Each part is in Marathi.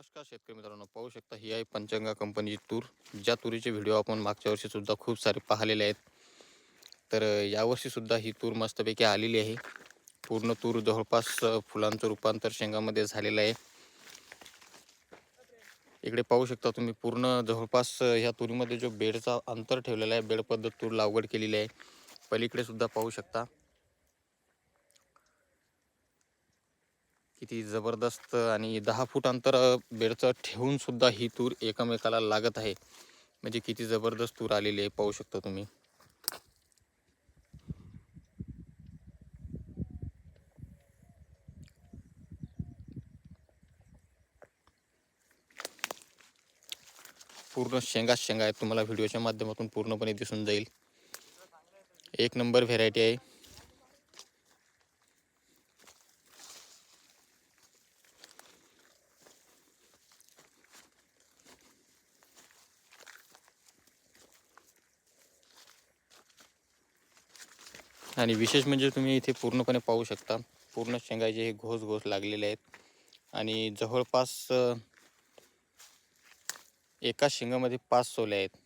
नमस्कार शेतकरी मित्रांनो, पाहू शकता ही आहे पंचंगा कंपनीची तूर. ज्या तुरीचे व्हिडिओ आपण मागच्या वर्षी सुद्धा खूप सारे पाहिलेले आहेत. तर यावर्षी सुद्धा ही तूर मस्तपैकी आलेली आहे. पूर्ण तूर जवळपास फुलांचं रूपांतर शेंगामध्ये झालेलं आहे. इकडे पाहू शकता तुम्ही पूर्ण जवळपास ह्या तुरीमध्ये जो बेडचा अंतर ठेवलेला आहे, बेड पद्धत तूर लागवड केलेली आहे. पलीकडे सुद्धा पाहू शकता किती जबरदस्त आणि 10 फूट अंतर बेडचं ठेवून सुद्धा ही तूर एकमेकाला लागत आहे. म्हणजे किती जबरदस्त तूर आलेली आहे पाहू शकता तुम्ही. पूर्ण शेंगा आहेत, तुम्हाला व्हिडिओच्या माध्यमातून पूर्णपणे दिसून जाईल. एक नंबर व्हेरायटी आहे. आणि विशेष म्हणजे तुम्ही इथे पूर्णपणे पाहू शकता, पूर्ण शेंगाचे हे घोस लागलेले आहेत. आणि जवळपास एका शेंगामध्ये 5 सोले आहेत.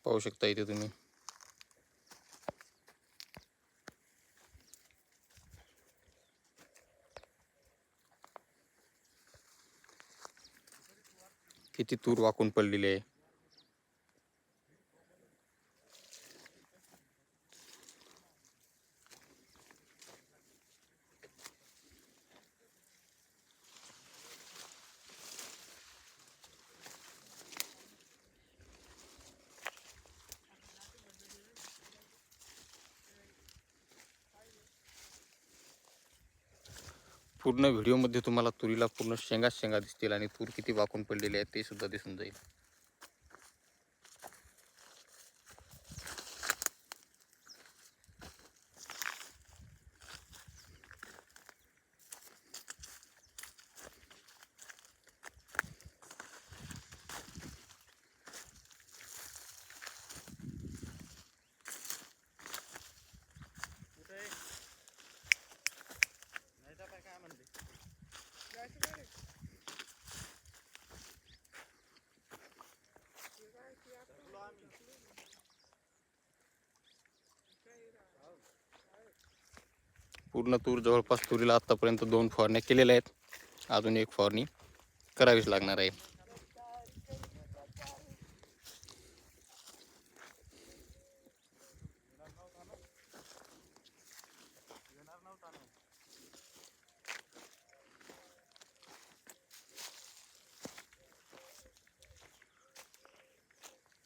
पाहू शकता इथे तुम्ही. किती तूर वाकून पडलेली आहे. पूर्ण व्हिडिओमध्ये तुम्हाला तुरीला पूर्ण शेंगा दिसतील आणि तूर किती वाकून पडलेली आहे ते सुद्धा दिसून जाईल. पूर्ण तूर जवळपास तुरीला आतापर्यंत 2 फवारण्या केलेल्या आहेत. अजून एक फवारणी करावीच लागणार आहे.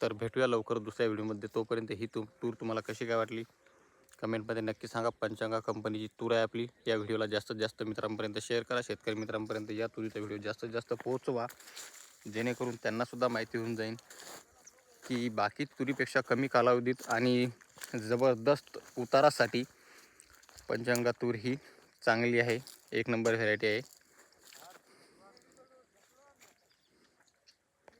तर भेटूया लवकर दुसऱ्या व्हिडिओमध्ये. तोपर्यंत ही तूर तुम्हाला कशी काय वाटली कमेंटमध्ये नक्की सांगा. पंचंगा कंपनीची तूर आहे आपली. या व्हिडिओला जास्तीत जास्त मित्रांपर्यंत शेअर करा. शेतकरी मित्रांपर्यंत या तुरीचा व्हिडिओ जास्तीत जास्त पोहोचवा, जेणेकरून त्यांनासुद्धा माहिती होऊन जाईल की बाकी तुरीपेक्षा कमी कालावधीत आणि जबरदस्त उतारासाठी पंचंगा तूर ही चांगली आहे. एक नंबर व्हेरायटी आहे.